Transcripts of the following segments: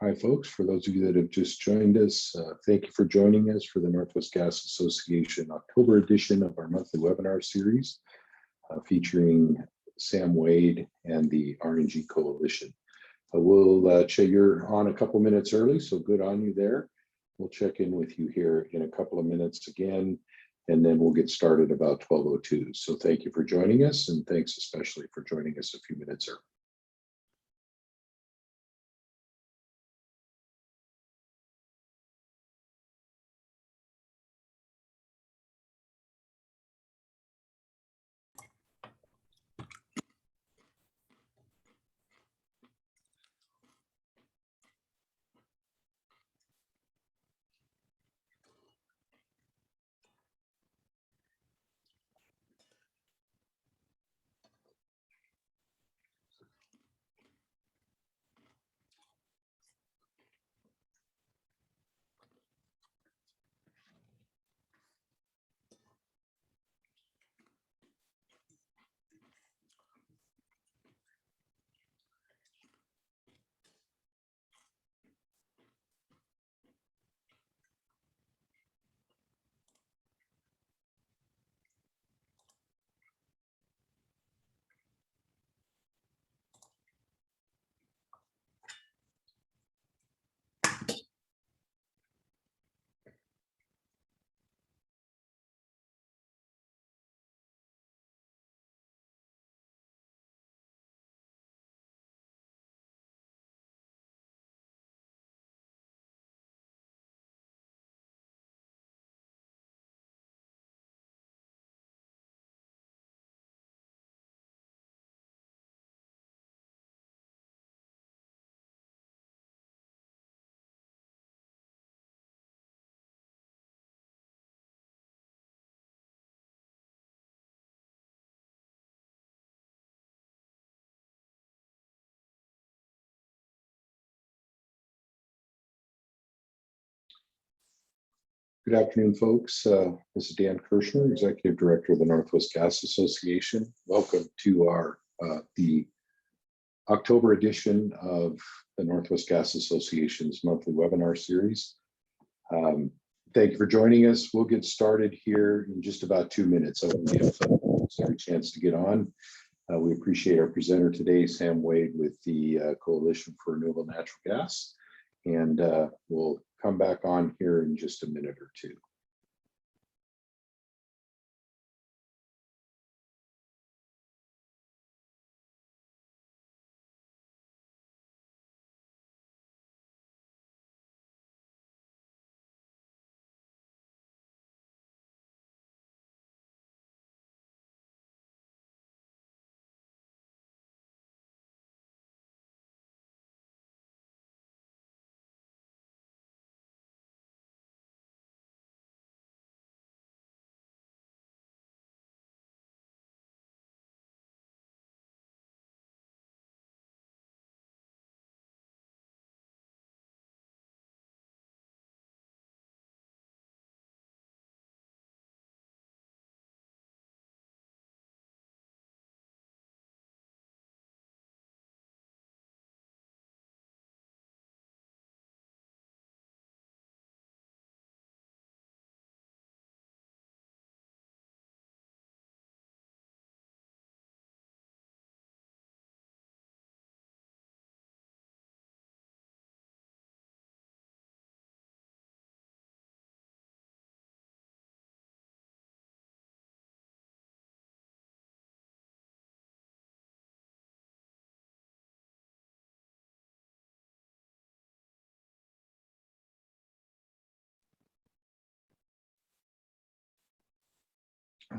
Hi, folks. For those of you that have just joined us, thank you for joining us for the Northwest Gas Association October edition of our monthly webinar series featuring Sam Wade and the RNG Coalition. We'll check, you're on a couple minutes early, so good on you there. We'll check in with you here in a couple of minutes again, and then we'll get started about 12:02. So thank you for joining us, and thanks especially for joining us a few minutes early. Good afternoon, folks. This is Dan Kirshner, Executive Director of the Northwest Gas Association. Welcome to our the October edition of the Northwest Gas Association's monthly webinar series. Thank you for joining us. We'll get started here in just about 2 minutes. I want to give folks every chance to get on. We appreciate our presenter today, Sam Wade, with the Coalition for Renewable Natural Gas. And we'll come back on here in just a minute or two.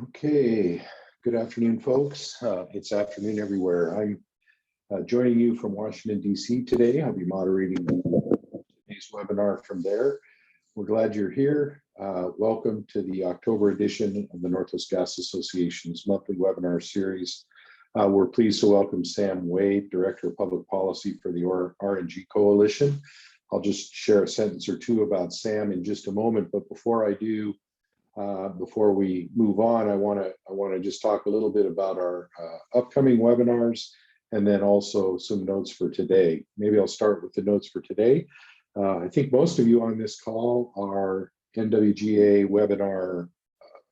Okay, good afternoon, folks. It's afternoon everywhere. I'm joining you from Washington, D.C. today. I'll be moderating today's webinar from there. We're glad you're here. Welcome to the October edition of the Northwest Gas Association's monthly webinar series. We're pleased to welcome Sam Wade, Director of Public Policy for the RNG Coalition. I'll just share a sentence or two about Sam in just a moment, but before I do, before we move on, I want to just talk a little bit about our upcoming webinars and then also some notes for today. Maybe I'll start with the notes for today. I think most of you on this call are NWGA webinar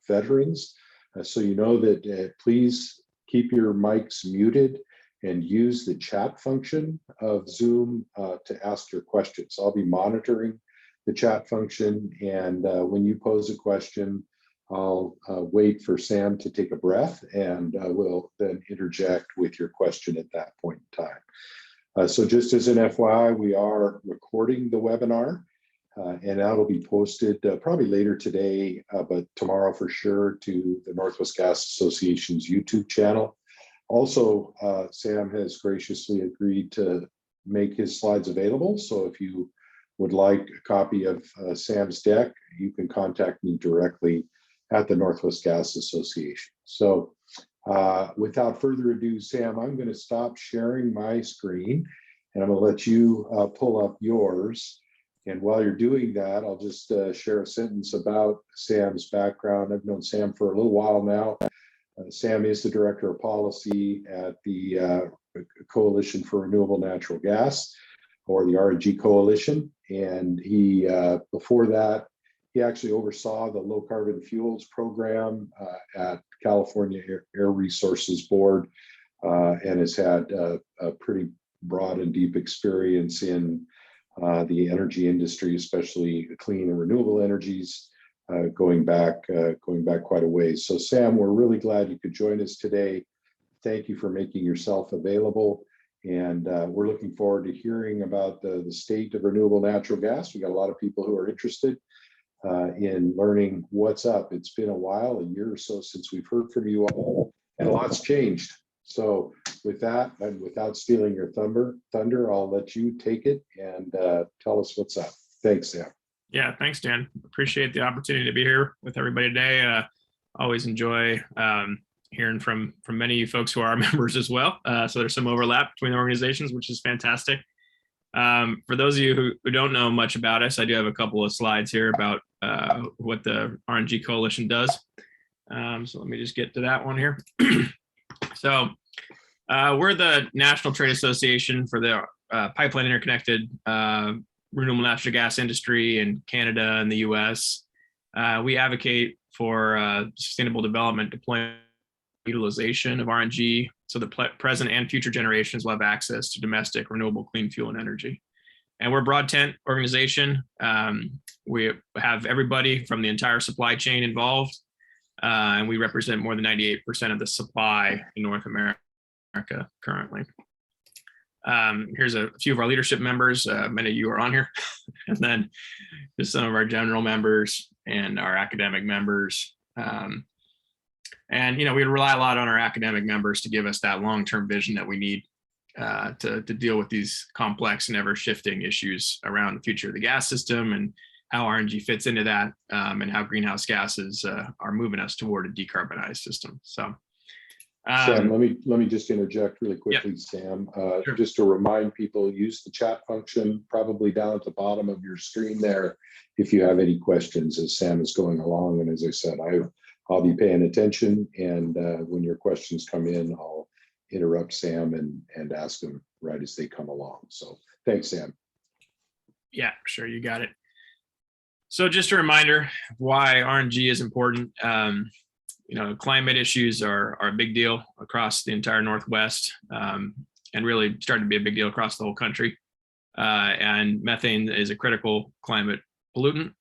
veterans. So you know that please keep your mics muted and use the chat function of Zoom to ask your questions. I'll be monitoring the chat function, and when you pose a question, I'll wait for Sam to take a breath, and we'll then interject with your question at that point in time. So just as an FYI, we are recording the webinar, and that'll be posted probably later today, but tomorrow for sure, to the Northwest Gas Association's YouTube channel. Also, Sam has graciously agreed to make his slides available. So if you would like a copy of Sam's deck, you can contact me directly at the Northwest Gas Association. So without further ado, Sam, I'm going to stop sharing my screen, and I'm going to let you pull up yours. And while you're doing that, I'll just share a sentence about Sam's background. I've known Sam for a little while now. Sam is the Director of Policy at the Coalition for Renewable Natural Gas, or the RNG Coalition. And he, before that, he actually oversaw the Low Carbon Fuels program at California Air Resources Board, and has had a pretty broad and deep experience in the energy industry, especially clean and renewable energies, going back quite a ways. So Sam, we're really glad you could join us today. Thank you for making yourself available. And we're looking forward to hearing about the state of renewable natural gas. We got a lot of people who are interested in learning what's up. It's been a while, a year or so since we've heard from you all, and a lot's changed. So with that, and without stealing your thunder, I'll let you take it and tell us what's up. Thanks, Sam. Yeah, thanks, Dan. Appreciate the opportunity to be here with everybody today. Always enjoy hearing from many of you folks who are our members as well. So there's some overlap between the organizations, which is fantastic. For those of you who don't know much about us, I do have a couple of slides here about what the RNG Coalition does. So let me just get to that one here. So we're the National Trade Association for the pipeline interconnected renewable natural gas industry in Canada and the US. We advocate for sustainable development, deployment, utilization of RNG, so the present and future generations will have access to domestic renewable clean fuel and energy. And we're a broad tent organization. We have everybody from the entire supply chain involved, and we represent more than 98% of the supply in North America currently. Here's a few of our leadership members. Many of you are on here. And then just some of our general members and our academic members. And, you know, we rely a lot on our academic members to give us that long-term vision that we need to deal with these complex and ever-shifting issues around the future of the gas system and how RNG fits into that, and how greenhouse gases are moving us toward a decarbonized system. So, Sam, let me just interject really quickly, yeah. Sam. Sure. Just to remind people, use the chat function probably down at the bottom of your screen there if you have any questions as Sam is going along. And as I said, I'll be paying attention, and when your questions come in, I'll interrupt Sam and ask them right as they come along. So thanks, Sam. Yeah, sure, you got it. So just a reminder why RNG is important. You know, climate issues are a big deal across the entire Northwest, and really starting to be a big deal across the whole country. And methane is a critical climate pollutant.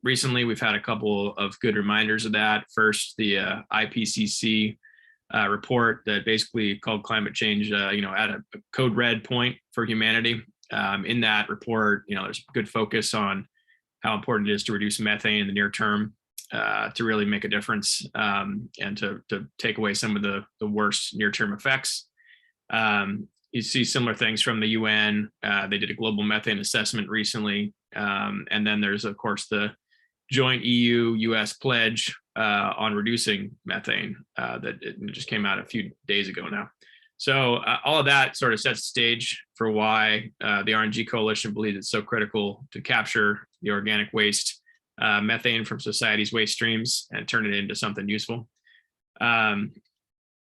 Recently, we've had a couple of good reminders of that. First, the IPCC report that basically called climate change, you know, at a code red point for humanity. In that report, you know, there's good focus on how important it is to reduce methane in the near term, to really make a difference, and to take away some of the worst near-term effects. You see similar things from the UN. They did a global methane assessment recently. And then there's, of course, the joint EU-US pledge on reducing methane that it just came out a few days ago now. So all of that sort of sets the stage for why the RNG Coalition believes it's so critical to capture the organic waste methane from society's waste streams and turn it into something useful. You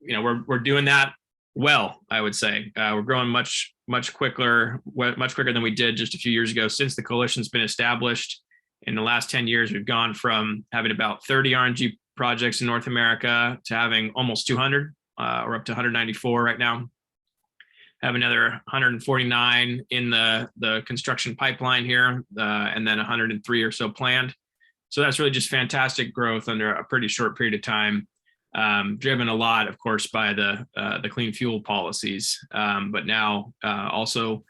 know, we're doing that well, I would say. We're growing much quicker than we did just a few years ago. Since the coalition's been established, in the last 10 years, we've gone from having about 30 RNG projects in North America to having almost 200. We're up to 194 right now. Have another 149 in the construction pipeline here, and then 103 or so planned. So that's really just fantastic growth under a pretty short period of time. Driven a lot, of course, by the clean fuel policies, but now also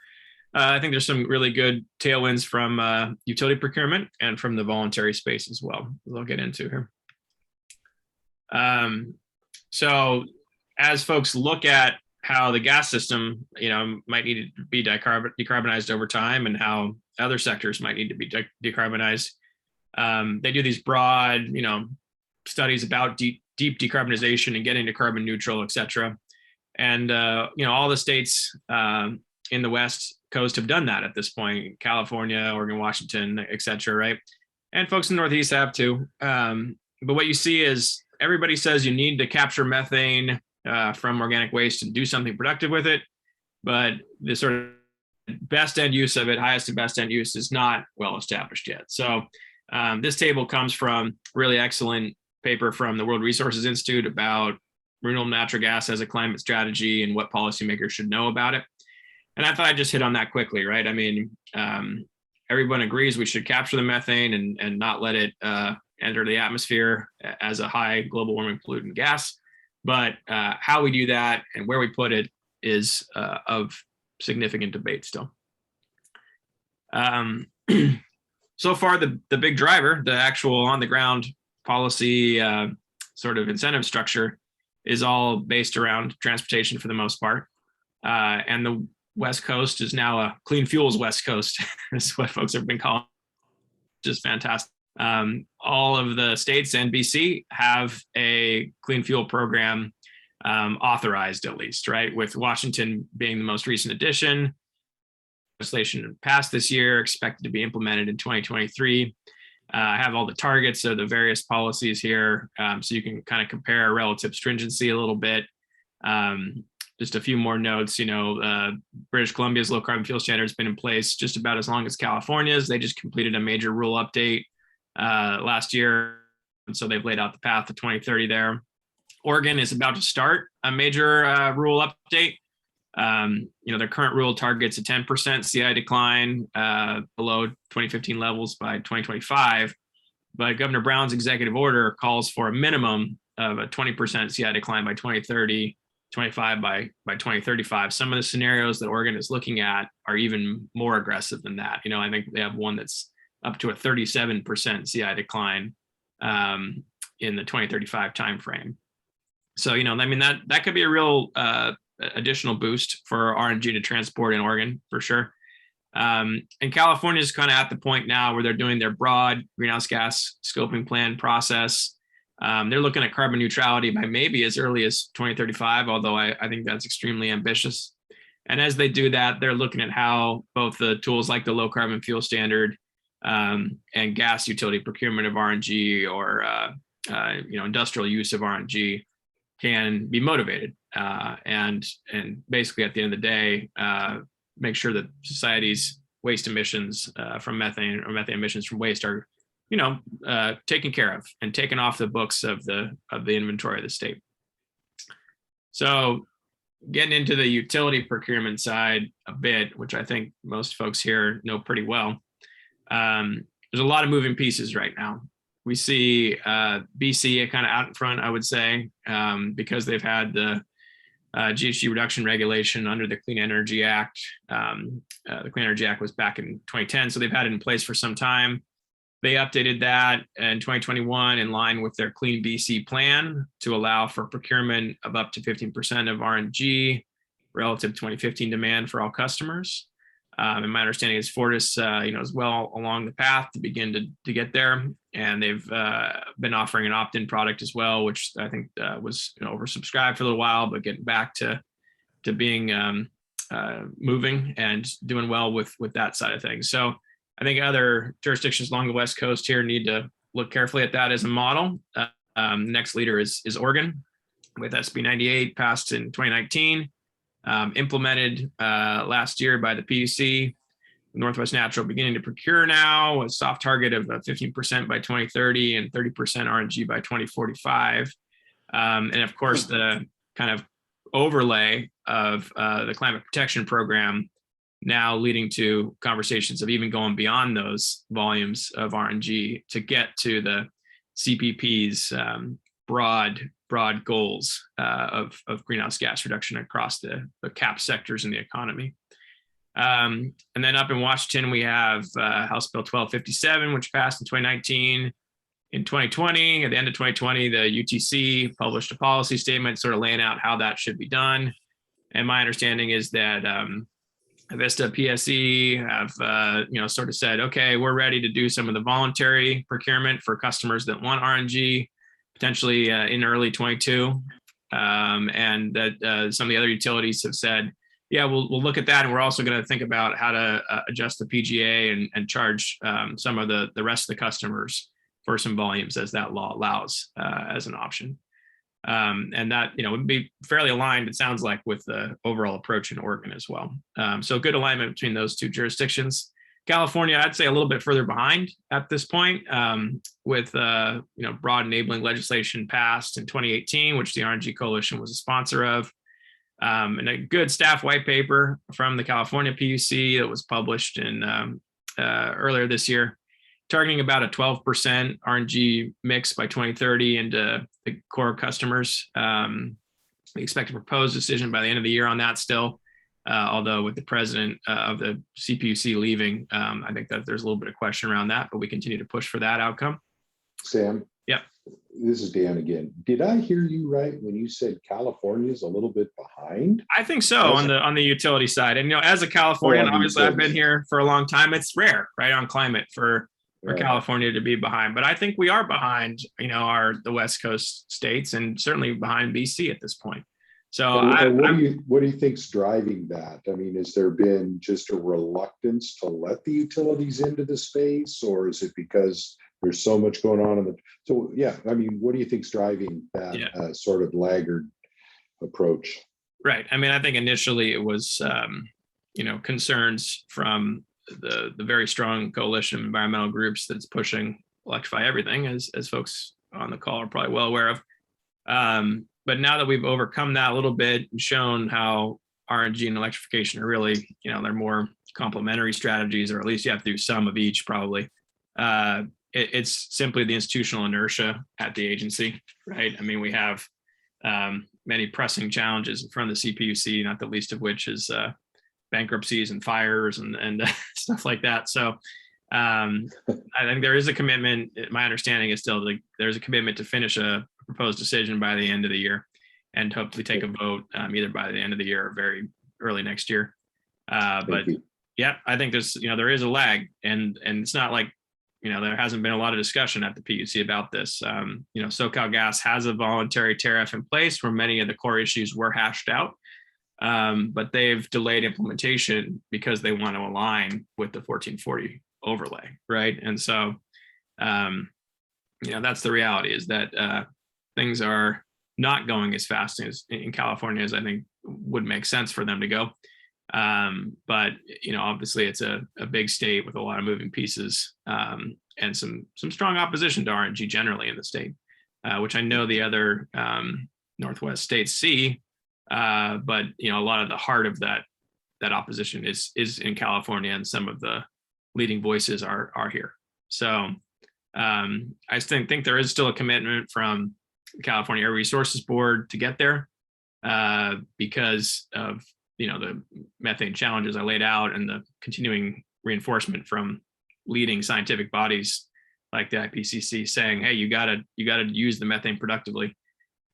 I think there's some really good tailwinds from utility procurement and from the voluntary space as well. We'll get into here. So as folks look at how the gas system, might need to be decarbonized over time, and how other sectors might need to be decarbonized, they do these broad, studies about deep decarbonization and getting to carbon neutral, et cetera. And, all the states in the West Coast have done that at this point: California, Oregon, Washington, et cetera, right? And folks in the Northeast have too. But what you see is everybody says you need to capture methane from organic waste and do something productive with it. But the sort of best end use of it, highest and best end use, is not well established yet. So this table comes from really excellent paper from the World Resources Institute about renewable natural gas as a climate strategy and what policymakers should know about it. And I thought I'd just hit on that quickly, right? I mean, everyone agrees we should capture the methane and not let it enter the atmosphere as a high global warming pollutant gas. But how we do that and where we put it is of significant debate still. So far, the big driver, the actual on the ground policy sort of incentive structure, is all based around transportation for the most part. And the West Coast is now a clean fuels West Coast. That's what folks have been calling, just fantastic. All of the states and BC have a clean fuel program authorized, at least, right? With Washington being the most recent addition. Legislation passed this year, expected to be implemented in 2023. I have all the targets of the various policies here, so you can kind of compare relative stringency a little bit. Just a few more notes. British Columbia's low carbon fuel standard has been in place just about as long as California's. They just completed a major rule update last year, and so they've laid out the path to 2030 there. Oregon is about to start a major rule update. Their current rule targets a 10% CI decline below 2015 levels by 2025, but Governor Brown's executive order calls for a minimum of a 20% CI decline by 2030, 25 by 2035. Some of the scenarios that Oregon is looking at are even more aggressive than that. I think they have one that's up to a 37% CI decline in the 2035 timeframe. So, that could be a real additional boost for RNG to transport in Oregon for sure. And California is kind of at the point now where they're doing their broad greenhouse gas scoping plan process. They're looking at carbon neutrality by maybe as early as 2035, although I think that's extremely ambitious. And as they do that, they're looking at how both the tools like the low carbon fuel standard and gas utility procurement of RNG or industrial use of RNG can be motivated and basically at the end of the day make sure that society's waste emissions from methane or methane emissions from waste are taken care of and taken off the books of the inventory of the state. So getting into the utility procurement side a bit, which I think most folks here know pretty well, there's a lot of moving pieces right now. We see BC kind of out in front, I would say, because they've had the GHG reduction regulation under the Clean Energy Act. The Clean Energy Act was back in 2010, so they've had it in place for some time. They updated that in 2021 in line with their Clean BC plan to allow for procurement of up to 15% of RNG relative to 2015 demand for all customers. And my understanding is Fortis, is well along the path to begin to get there, and they've been offering an opt-in product as well, which I think was oversubscribed for a little while, but getting back to being moving and doing well with that side of things. So I think other jurisdictions along the West Coast here need to look carefully at that as a model. Next leader is Oregon. with SB 98 passed in 2019, implemented last year by the PUC. Northwest Natural beginning to procure now, a soft target of 15% by 2030 and 30% RNG by 2045. And of course, the kind of overlay of the climate protection program now leading to conversations of even going beyond those volumes of RNG to get to the CPP's broad goals of greenhouse gas reduction across the cap sectors in the economy. And then up in Washington, we have House Bill 1257, which passed in 2019. In 2020, at the end of 2020, the UTC published a policy statement sort of laying out how that should be done. And my understanding is that Avista PSE have sort of said, okay, we're ready to do some of the voluntary procurement for customers that want RNG, potentially in early 22. And that some of the other utilities have said, yeah, we'll look at that. And we're also going to think about how to adjust the PGA and charge some of the rest of the customers for some volumes as that law allows as an option. And that, would be fairly aligned, it sounds like, with the overall approach in Oregon as well. So good alignment between those two jurisdictions. California, I'd say a little bit further behind at this point, with broad enabling legislation passed in 2018, which the RNG Coalition was a sponsor of. And a good staff white paper from the California PUC that was published in earlier this year, targeting about a 12% RNG mix by 2030 into the core customers. We expect a proposed decision by the end of the year on that still, although with the president of the CPUC leaving, I think that there's a little bit of question around that, but we continue to push for that outcome. Sam? Yeah. This is Dan again. Did I hear you right when you said California is a little bit behind? I think so, on the utility side. And as a Californian, obviously I've been here for a long time. It's rare, right, on climate for California to be behind. But I think we are behind, the West Coast states, and certainly behind BC at this point. So what do you think's driving that? I mean, has there been just a reluctance to let the utilities into the space, or is it because there's so much going on what do you think's driving that sort of laggard approach? Right. I mean, I think initially it was concerns from the very strong coalition of environmental groups that's pushing electrify everything, as folks on the call are probably well aware of. But now that we've overcome that a little bit and shown how RNG and electrification are really, they're more complementary strategies, or at least you have to do some of each probably. It's simply the institutional inertia at the agency, right? I mean, we have many pressing challenges in front of the CPUC, not the least of which is bankruptcies and fires and stuff like that. So I think there is a commitment. My understanding is still there's a commitment to finish a proposed decision by the end of the year, and hopefully take a vote either by the end of the year or very early next year. But yeah, I think there is a lag, and it's not like, there hasn't been a lot of discussion at the PUC about this. SoCalGas has a voluntary tariff in place where many of the core issues were hashed out, but they've delayed implementation because they want to align with the 1440 overlay, right? And so, that's the reality, is that things are not going as fast as in California as I think would make sense for them to go. But obviously it's a big state with a lot of moving pieces, and some strong opposition to RNG generally in the state, which I know the other Northwest states see. But a lot of the heart of that opposition is in California, and some of the leading voices are here. So I think there is still a commitment from the California Air Resources Board to get there, because of the methane challenges I laid out, and the continuing reinforcement from leading scientific bodies like the IPCC saying, hey, you gotta use the methane productively.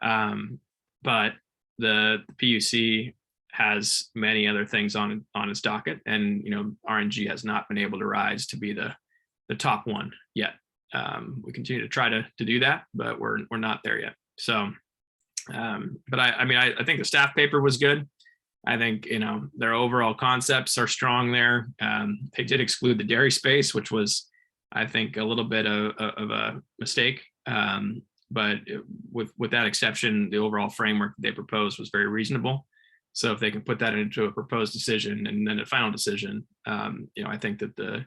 But the PUC has many other things on its docket, and RNG has not been able to rise to be the top one yet. We continue to try to do that, but we're not there yet. So, but I think the staff paper was good. I think, their overall concepts are strong there. They did exclude the dairy space, which was, I think, a little bit of a mistake. But with that exception, the overall framework they proposed was very reasonable. So if they can put that into a proposed decision and then a final decision, I think that the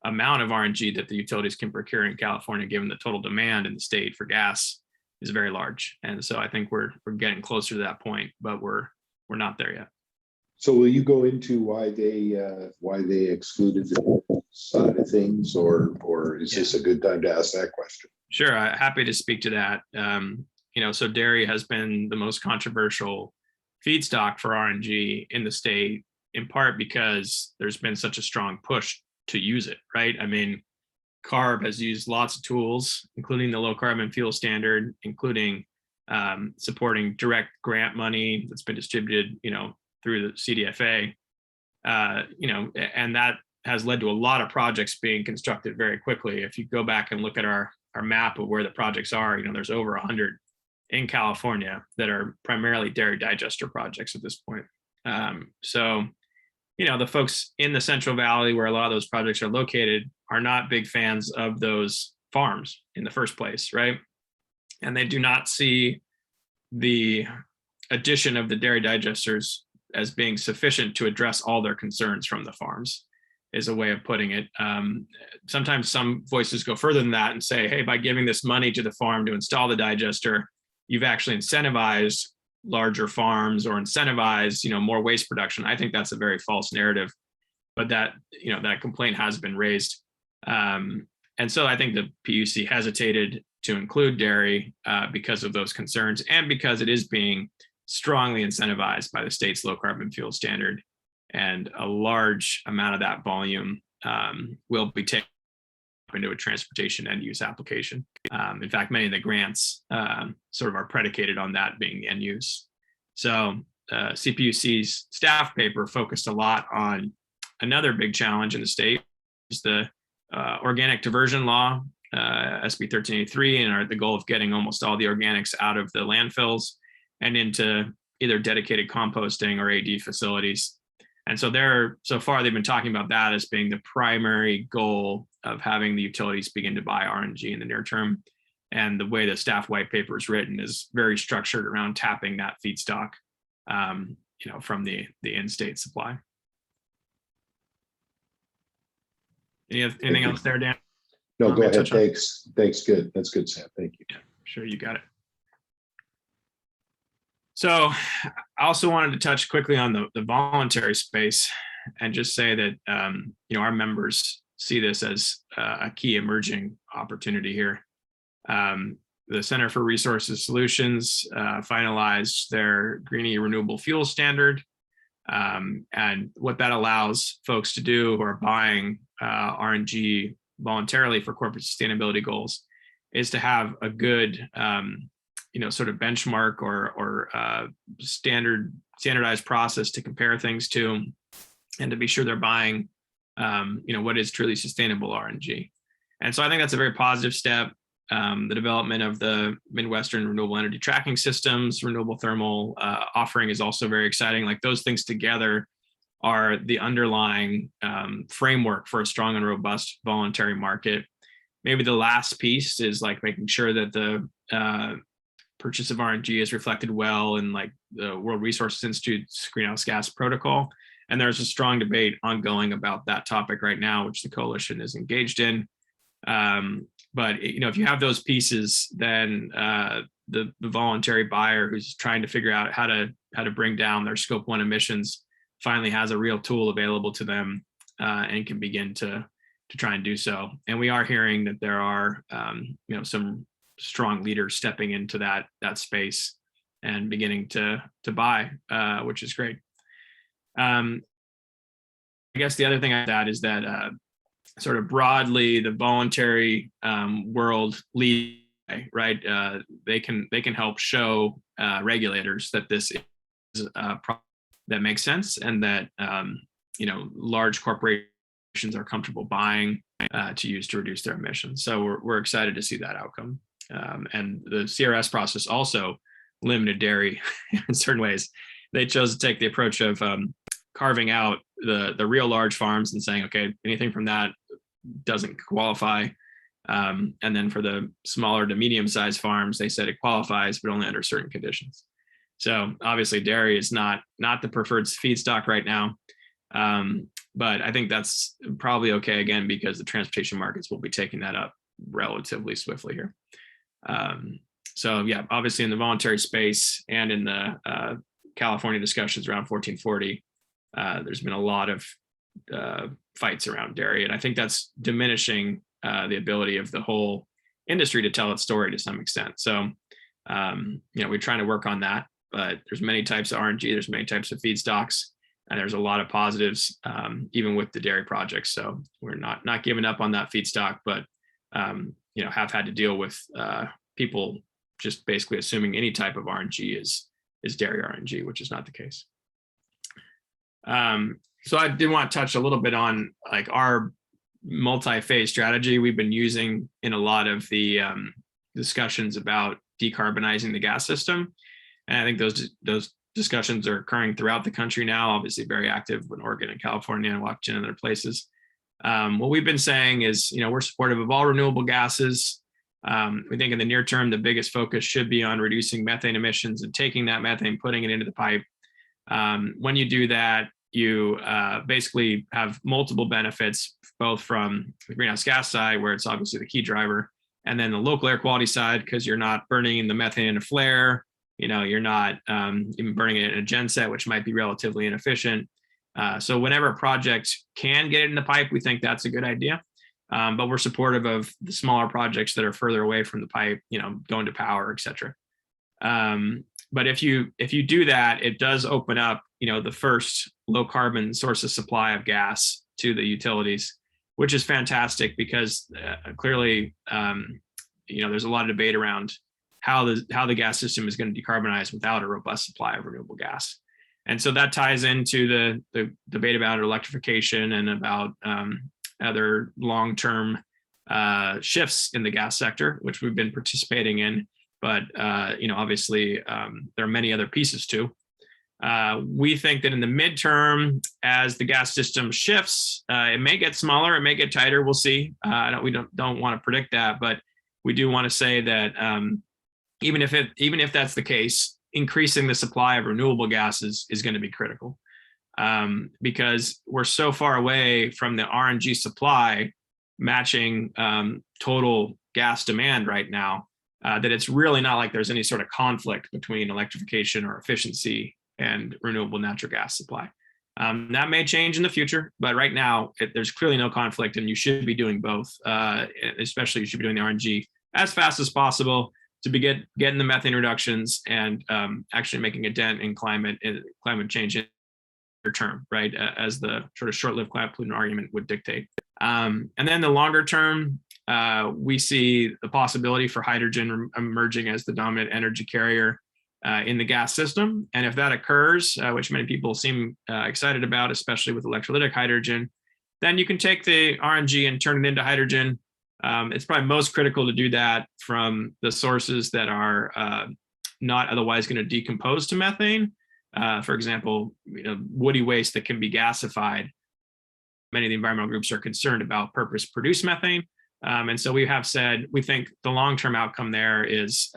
amount of RNG that the utilities can procure in California, given the total demand in the state for gas, is very large. And so I think we're getting closer to that point, but we're not there yet. So will you go into why they excluded the side of things, or is this a good time to ask that question? Sure, happy to speak to that. So dairy has been the most controversial feedstock for RNG in the state, in part because there's been such a strong push to use it, right? I mean, CARB has used lots of tools, including the low carbon fuel standard, including supporting direct grant money that's been distributed, through the CDFA, and that has led to a lot of projects being constructed very quickly. If you go back and look at our map of where the projects are, there's over 100 in California that are primarily dairy digester projects at this point. So the folks in the Central Valley, where a lot of those projects are located, are not big fans of those farms in the first place, right? And they do not see the addition of the dairy digesters as being sufficient to address all their concerns from the farms, is a way of putting it. Sometimes some voices go further than that and say, hey, by giving this money to the farm to install the digester, you've actually incentivized larger farms or incentivized, more waste production. I think that's a very false narrative, but that complaint has been raised. And so I think the PUC hesitated to include dairy because of those concerns, and because it is being strongly incentivized by the state's low carbon fuel standard. And a large amount of that volume will be taken into a transportation end use application. In fact, many of the grants sort of are predicated on that being the end use. So CPUC's staff paper focused a lot on another big challenge in the state, is the organic diversion law, SB 1383, and the goal of getting almost all the organics out of the landfills and into either dedicated composting or AD facilities. And so far they've been talking about that as being the primary goal of having the utilities begin to buy RNG in the near term. And the way the staff white paper is written is very structured around tapping that feedstock, from the in-state supply. Anything else there, Dan? No, go ahead. Thanks. Good. That's good, Sam. Thank you. Yeah, sure, you got it. So I also wanted to touch quickly on the voluntary space and just say that, our members see this as a key emerging opportunity here. The Center for Resources Solutions finalized their Greenie Renewable Fuel Standard. And what that allows folks to do who are buying RNG voluntarily for corporate sustainability goals is to have a good sort of benchmark or standardized process to compare things to, and to be sure they're buying, what is truly sustainable RNG. And so I think that's a very positive step. The development of the Midwestern Renewable Energy Tracking Systems, renewable thermal offering is also very exciting. Like, those things together are the underlying framework for a strong and robust voluntary market. Maybe the last piece is like making sure that the purchase of RNG is reflected well in like the World Resources Institute's greenhouse gas protocol. And there's a strong debate ongoing about that topic right now, which the coalition is engaged in. But if you have those pieces, then the voluntary buyer who's trying to figure out how to bring down their Scope 1 emissions finally has a real tool available to them and can begin to try and do so. And we are hearing that there are some strong leaders stepping into that space and beginning to buy, which is great. I guess the other thing I add is that sort of broadly, the voluntary world lead, right? They can help show regulators that this is a problem that makes sense, and that large corporations are comfortable buying to use to reduce their emissions. So we're excited to see that outcome. And the CRS process also limited dairy in certain ways. They chose to take the approach of carving out the real large farms and saying, okay, anything from that doesn't qualify. And then for the smaller to medium-sized farms, they said it qualifies, but only under certain conditions. So obviously dairy is not the preferred feedstock right now. But I think that's probably okay, again, because the transportation markets will be taking that up relatively swiftly here. So yeah, obviously in the voluntary space and in the California discussions around 1440, there's been a lot of fights around dairy, and I think that's diminishing the ability of the whole industry to tell its story to some extent. So we're trying to work on that, but there's many types of RNG, there's many types of feedstocks, and there's a lot of positives even with the dairy projects. So we're not giving up on that feedstock, but have had to deal with people just basically assuming any type of RNG is dairy RNG, which is not the case. So I did want to touch a little bit on like our multi-phase strategy we've been using in a lot of the discussions about decarbonizing the gas system. And I think those discussions are occurring throughout the country now, obviously very active in Oregon and California and Washington and other places. What we've been saying is, we're supportive of all renewable gases. We think in the near term, the biggest focus should be on reducing methane emissions and taking that methane, putting it into the pipe. When you do that, you basically have multiple benefits, both from the greenhouse gas side, where it's obviously the key driver, and then the local air quality side, because you're not burning the methane in a flare, you're not even burning it in a genset, which might be relatively inefficient. So whenever a project can get it in the pipe, we think that's a good idea. But we're supportive of the smaller projects that are further away from the pipe, going to power, et cetera. But if you do that, it does open up, the first low carbon source of supply of gas to the utilities, which is fantastic because clearly, there's a lot of debate around how the gas system is going to decarbonize without a robust supply of renewable gas. And so that ties into the debate about electrification and about other long-term shifts in the gas sector, which we've been participating in. But, obviously, there are many other pieces too. We think that in the midterm, as the gas system shifts, it may get smaller, it may get tighter. We'll see. We don't want to predict that, but we do want to say that even if that's the case, increasing the supply of renewable gases is going to be critical, because we're so far away from the RNG supply matching total gas demand right now that it's really not like there's any sort of conflict between electrification or efficiency and renewable natural gas supply. That may change in the future, but right now there's clearly no conflict, and you should be doing both. Especially you should be doing the RNG as fast as possible to be getting the methane reductions and actually making a dent in climate change in the term, right? As the sort of short-lived climate pollutant argument would dictate. And then the longer term, we see the possibility for hydrogen emerging as the dominant energy carrier in the gas system. And if that occurs, which many people seem excited about, especially with electrolytic hydrogen, then you can take the RNG and turn it into hydrogen. It's probably most critical to do that from the sources that are not otherwise going to decompose to methane. For example, woody waste that can be gasified. Many of the environmental groups are concerned about purpose-produced methane. And so we have said, we think the long-term outcome there is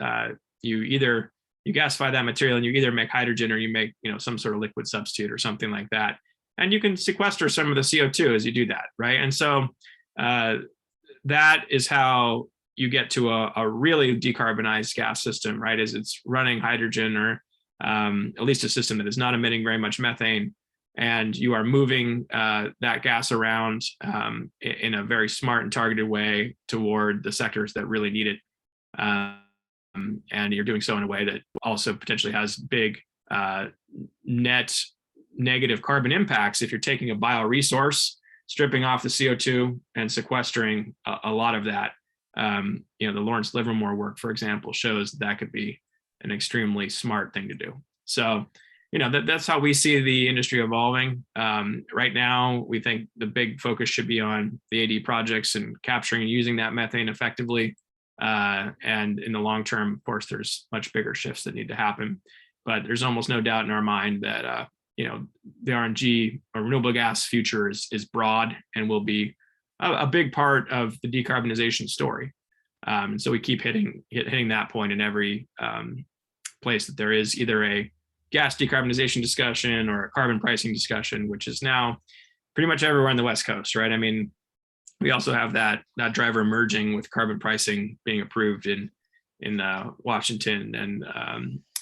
you gasify that material and you either make hydrogen or you make some sort of liquid substitute or something like that. And you can sequester some of the CO2 as you do that, right? And so that is how you get to a really decarbonized gas system, right? Is it's running hydrogen or at least a system that is not emitting very much methane, and you are moving that gas around in a very smart and targeted way toward the sectors that really need it. And you're doing so in a way that also potentially has big net negative carbon impacts if you're taking a bioresource, stripping off the CO2 and sequestering a lot of that. The Lawrence Livermore work, for example, shows that could be an extremely smart thing to do. So, that's how we see the industry evolving. Right now, we think the big focus should be on the AD projects and capturing and using that methane effectively. And in the long term, of course, there's much bigger shifts that need to happen. But there's almost no doubt in our mind that the RNG or renewable gas future is broad and will be a big part of the decarbonization story. And so we keep hitting that point in every place that there is either a gas decarbonization discussion or a carbon pricing discussion, which is now pretty much everywhere on the West Coast, right? I mean, we also have that driver emerging with carbon pricing being approved in Washington and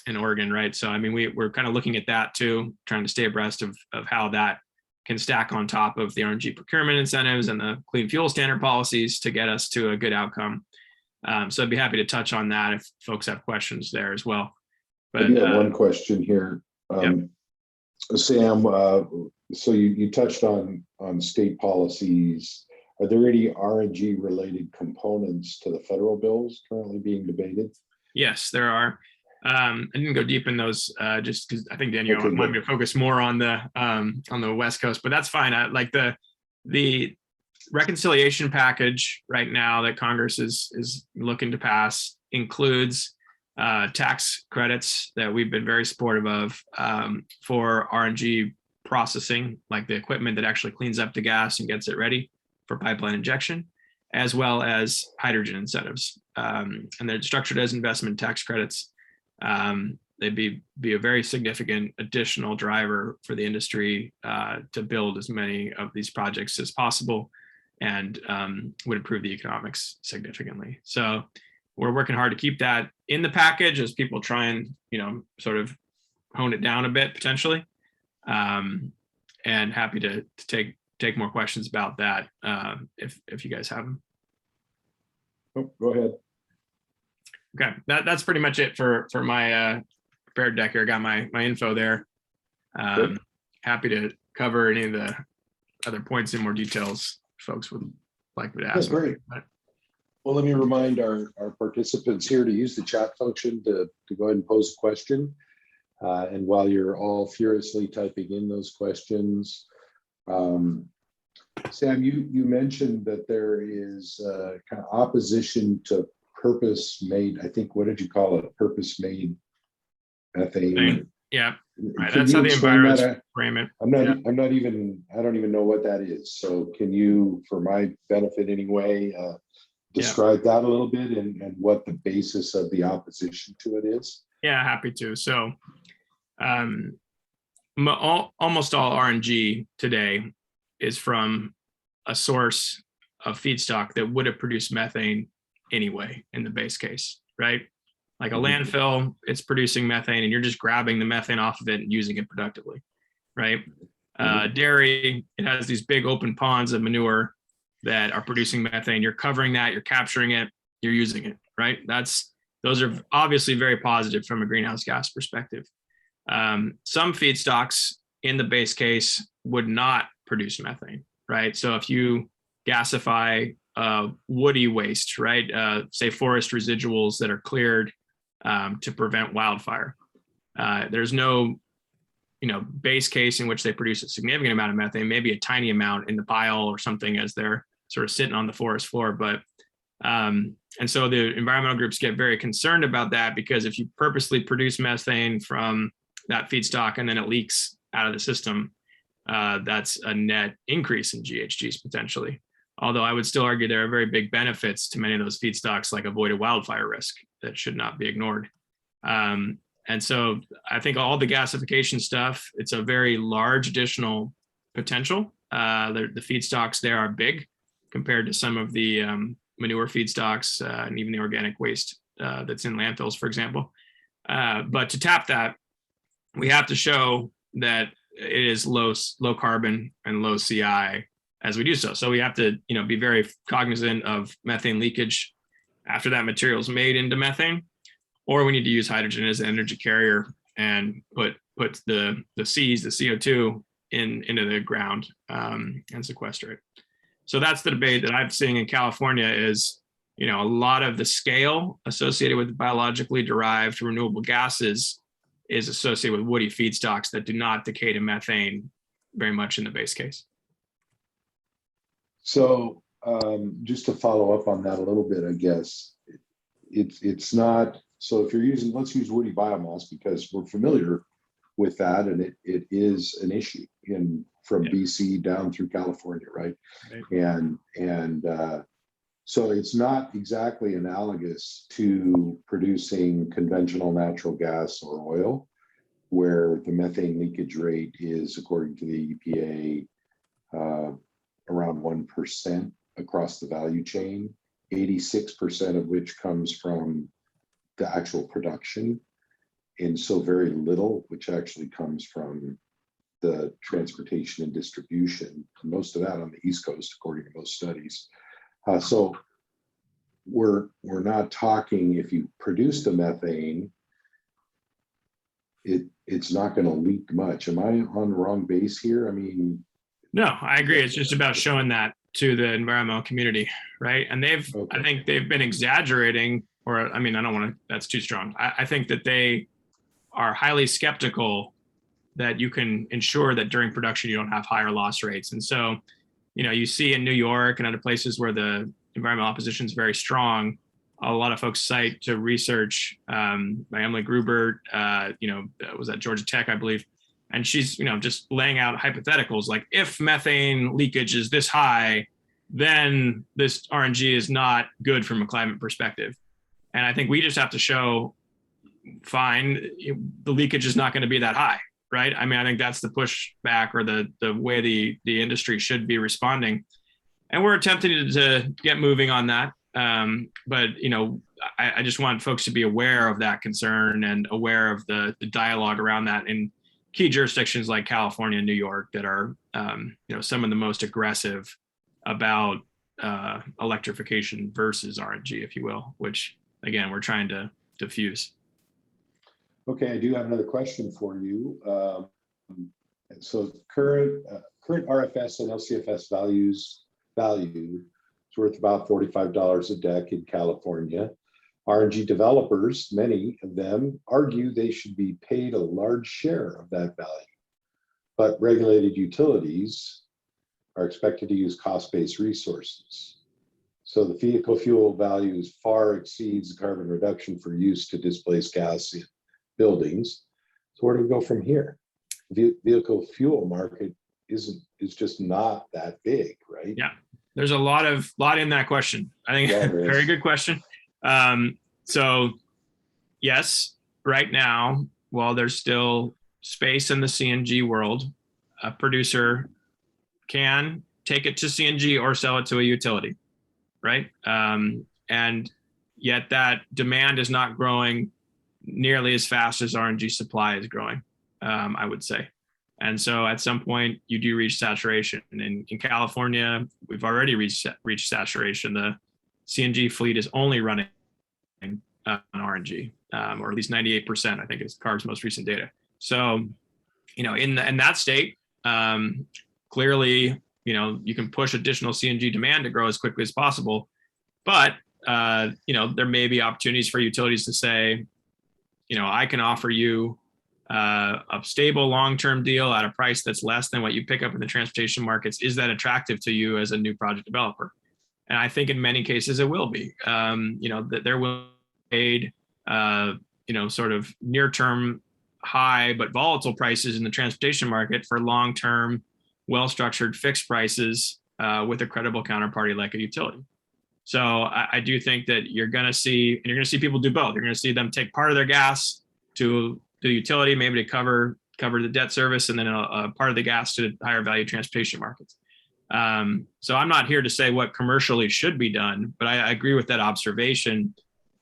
in Oregon, right? So I mean, we're kind of looking at that too, trying to stay abreast of how that can stack on top of the RNG procurement incentives and the clean fuel standard policies to get us to a good outcome. So I'd be happy to touch on that if folks have questions there as well. But I do have one question here. Yep. Sam, so you touched on state policies. Are there any RNG related components to the federal bills currently being debated? Yes, there are. I didn't go deep in those just because I think Daniel wanted me to focus more on the West Coast, but that's fine. I like the reconciliation package right now that Congress is looking to pass includes tax credits that we've been very supportive of for RNG processing, like the equipment that actually cleans up the gas and gets it ready for pipeline injection, as well as hydrogen incentives. And they're structured as investment tax credits. They'd be a very significant additional driver for the industry to build as many of these projects as possible, and would improve the economics significantly. So we're working hard to keep that in the package as people try and, sort of hone it down a bit potentially. And happy to take more questions about that if you guys have them. Oh, go ahead. Okay, that's pretty much it for my prepared deck here. Got my info there. Happy to cover any of the other points in more details folks would like me to ask. That's great. Well, let me remind our participants here to use the chat function to go ahead and pose a question. And while you're all furiously typing in those questions, Sam, you mentioned that there is kind of opposition to purpose-made, I think, what did you call it? Purpose-made methane. Yeah, right. That's how the environmentalists frame it. I don't even know what that is. So can you, for my benefit anyway, describe that a little bit and what the basis of the opposition to it is? Yeah, happy to. So almost all RNG today is from a source of feedstock that would have produced methane anyway in the base case, right? Like a landfill, it's producing methane and you're just grabbing the methane off of it and using it productively, right? Dairy, it has these big open ponds of manure that are producing methane. You're covering that, you're capturing it, you're using it, right? Those are obviously very positive from a greenhouse gas perspective. Some feedstocks in the base case would not produce methane, right? So if you gasify woody waste, right? Say forest residuals that are cleared to prevent wildfire. There's no, base case in which they produce a significant amount of methane, maybe a tiny amount in the pile or something as they're sort of sitting on the forest floor. But and so the environmental groups get very concerned about that, because if you purposely produce methane from that feedstock and then it leaks out of the system, that's a net increase in GHGs potentially. Although I would still argue there are very big benefits to many of those feedstocks, like avoided wildfire risk, that should not be ignored. And so I think all the gasification stuff, it's a very large additional potential. The feedstocks there are big compared to some of the manure feedstocks and even the organic waste that's in landfills, for example. But to tap that, we have to show that it is low carbon and low CI as we do so. So we have to, be very cognizant of methane leakage after that material is made into methane, or we need to use hydrogen as an energy carrier and put the C's, the CO2 into the ground and sequester it. So that's the debate that I'm seeing in California is, a lot of the scale associated with biologically derived renewable gases is associated with woody feedstocks that do not decay to methane very much in the base case. So just to follow up on that a little bit, I guess, it's not, so if you're using, let's use woody biomass because we're familiar with that, and it is an issue from BC down through California, right? And so it's not exactly analogous to producing conventional natural gas or oil, where the methane leakage rate is, according to the EPA, around 1% across the value chain, 86% of which comes from the actual production, and so very little which actually comes from the transportation and distribution, most of that on the East Coast, according to most studies. So we're not talking, if you produce the methane, it's not going to leak much. Am I on the wrong base here? I mean, no, I agree. It's just about showing that to the environmental community, right? And I think they've been exaggerating, or I mean, I don't want to, that's too strong. I think that they are highly skeptical that you can ensure that during production you don't have higher loss rates. And so, you see in New York and other places where the environmental opposition is very strong, a lot of folks cite to research by Emily Grubert, was at Georgia Tech, I believe. And she's, just laying out hypotheticals, like if methane leakage is this high, then this RNG is not good from a climate perspective. And I think we just have to show, fine, the leakage is not going to be that high, right? I mean, I think that's the pushback, or the way the industry should be responding. And we're attempting to get moving on that. But, I just want folks to be aware of that concern and aware of the dialogue around that in key jurisdictions like California and New York that are, some of the most aggressive about electrification versus RNG, if you will, which, again, we're trying to diffuse. Okay, I do have another question for you. So current RFS and LCFS value is worth about $45 a deck in California. RNG developers, many of them, argue they should be paid a large share of that value, but regulated utilities are expected to use cost-based resources. So the vehicle fuel values far exceeds the carbon reduction for use to displace gas in buildings. So where do we go from here? Vehicle fuel market is just not that big, right? Yeah, there's a lot in that question. I think very good question. So yes, right now, while there's still space in the CNG world, a producer can take it to CNG or sell it to a utility, right? And yet that demand is not growing nearly as fast as RNG supply is growing, I would say. And so at some point you do reach saturation. And in California, we've already reached saturation. The CNG fleet is only running on RNG, or at least 98%, I think is CARB's most recent data. So, in that state, clearly, you can push additional CNG demand to grow as quickly as possible. But, there may be opportunities for utilities to say, I can offer you a stable long-term deal at a price that's less than what you pick up in the transportation markets. Is that attractive to you as a new project developer? And I think in many cases it will be. That there will be paid, sort of near-term high but volatile prices in the transportation market for long-term, well-structured fixed prices with a credible counterparty like a utility. So I do think that you're going to see people do both. You're going to see them take part of their gas to the utility, maybe to cover the debt service, and then a part of the gas to higher value transportation markets. So I'm not here to say what commercially should be done, but I agree with that observation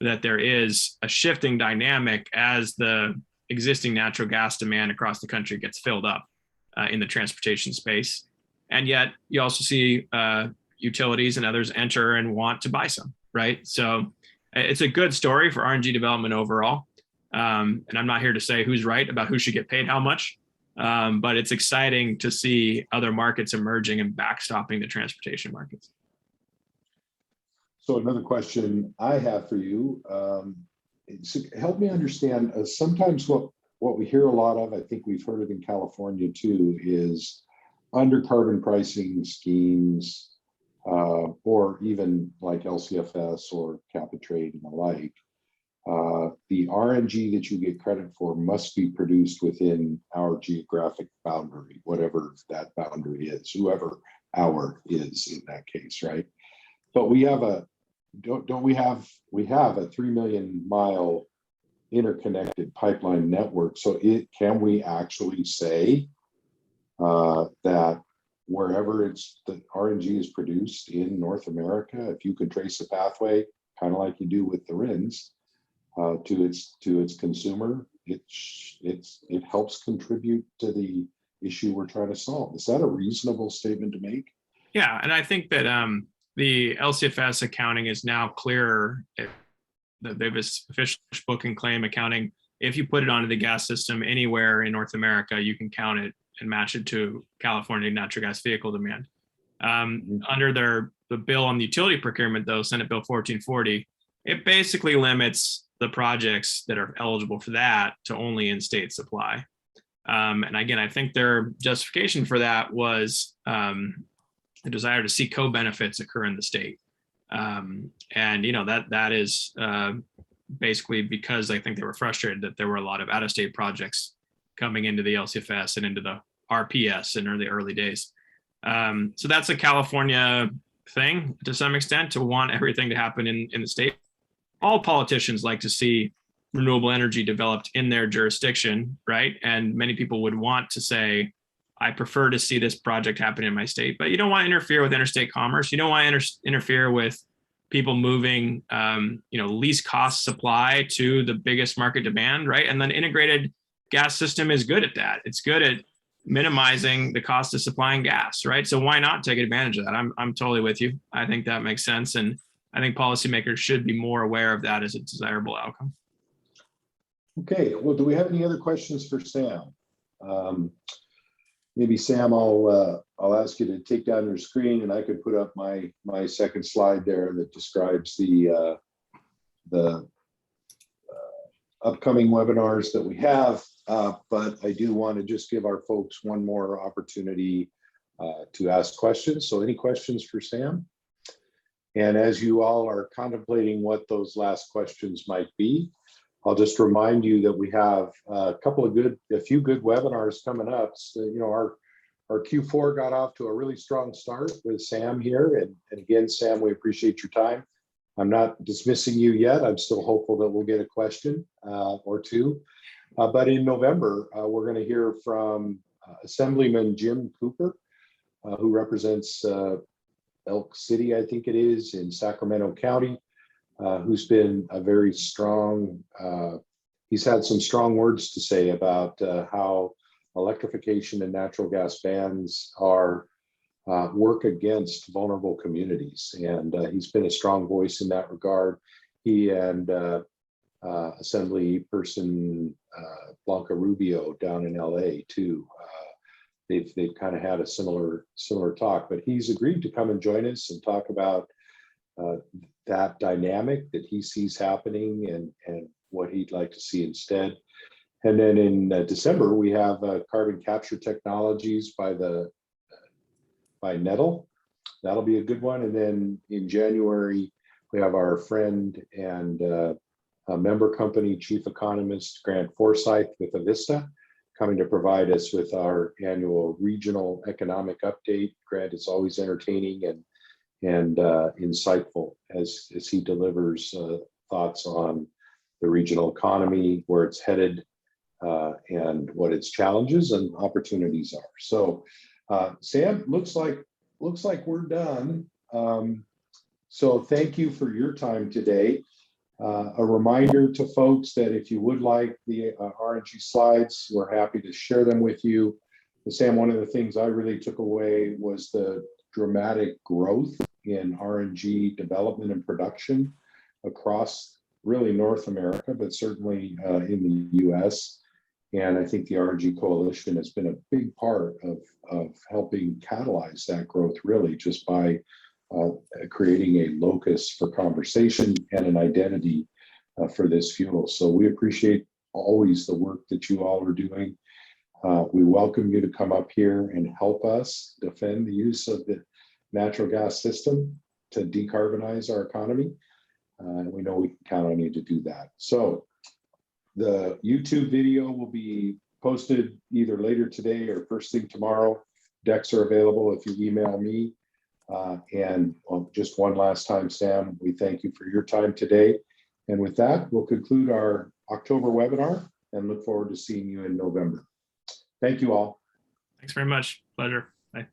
that there is a shifting dynamic as the existing natural gas demand across the country gets filled up in the transportation space. And yet you also see utilities and others enter and want to buy some, right? So it's a good story for RNG development overall. And I'm not here to say who's right about who should get paid how much, but it's exciting to see other markets emerging and backstopping the transportation markets. So another question I have for you, help me understand, sometimes what we hear a lot of, I think we've heard it in California too, is under carbon pricing schemes, or even like LCFS or cap and trade and the like, the RNG that you get credit for must be produced within our geographic boundary, whatever that boundary is, whoever our is in that case, right? But we have a, we have a 3 million mile interconnected pipeline network. So can we actually say that wherever the RNG is produced in North America, if you could trace a pathway, kind of like you do with the RINs, to its consumer, it helps contribute to the issue we're trying to solve. Is that a reasonable statement to make? Yeah, and I think that the LCFS accounting is now clearer. They've official book and claim accounting. If you put it onto the gas system anywhere in North America, you can count it and match it to California natural gas vehicle demand. Under the bill on the utility procurement, though, Senate Bill 1440, it basically limits the projects that are eligible for that to only in-state supply. And again, I think their justification for that was the desire to see co-benefits occur in the state. And that is basically because I think they were frustrated that there were a lot of out-of-state projects coming into the LCFS and into the RPS in the early days. So that's a California thing to some extent, to want everything to happen in the state. All politicians like to see renewable energy developed in their jurisdiction, right? And many people would want to say, I prefer to see this project happen in my state, but you don't want to interfere with interstate commerce. You don't want to interfere with people moving, least cost supply to the biggest market demand, right? And then integrated gas system is good at that. It's good at minimizing the cost of supplying gas, right? So why not take advantage of that? I'm totally with you. I think that makes sense. And I think policymakers should be more aware of that as a desirable outcome. Okay, well, do we have any other questions for Sam? Maybe Sam, I'll ask you to take down your screen, and I could put up my second slide there that describes the upcoming webinars that we have. But I do want to just give our folks one more opportunity to ask questions. So any questions for Sam? And as you all are contemplating what those last questions might be, I'll just remind you that we have a few good webinars coming up. So, our Q4 got off to a really strong start with Sam here. And again, Sam, we appreciate your time. I'm not dismissing you yet. I'm still hopeful that we'll get a question or two. But in November, we're going to hear from Assemblyman Jim Cooper, who represents Elk City, I think it is, in Sacramento County, who's been a very strong, he's had some strong words to say about how electrification and natural gas bans are work against vulnerable communities. And he's been a strong voice in that regard. He and Assembly Person Blanca Rubio down in LA too. They've kind of had a similar talk, but he's agreed to come and join us and talk about that dynamic that he sees happening and what he'd like to see instead. And then in December, we have carbon capture technologies by Nettle. That'll be a good one. And then in January, we have our friend and a member company, chief economist Grant Forsyth with Avista, coming to provide us with our annual regional economic update. Grant is always entertaining and insightful as he delivers thoughts on the regional economy, where it's headed, and what its challenges and opportunities are. So, Sam, looks like we're done. So thank you for your time today. A reminder to folks that if you would like the RNG slides, we're happy to share them with you. But Sam, one of the things I really took away was the dramatic growth in RNG development and production across really North America, but certainly in the US. And I think the RNG Coalition has been a big part of helping catalyze that growth, really, just by creating a locus for conversation and an identity for this fuel. So we appreciate always the work that you all are doing. We welcome you to come up here and help us defend the use of the natural gas system to decarbonize our economy. And we know we can count on you to do that. So the YouTube video will be posted either later today or first thing tomorrow. Decks are available if you email me. Just one last time, Sam, we thank you for your time today. And with that, we'll conclude our October webinar and look forward to seeing you in November. Thank you all. Thanks very much. Pleasure. Bye.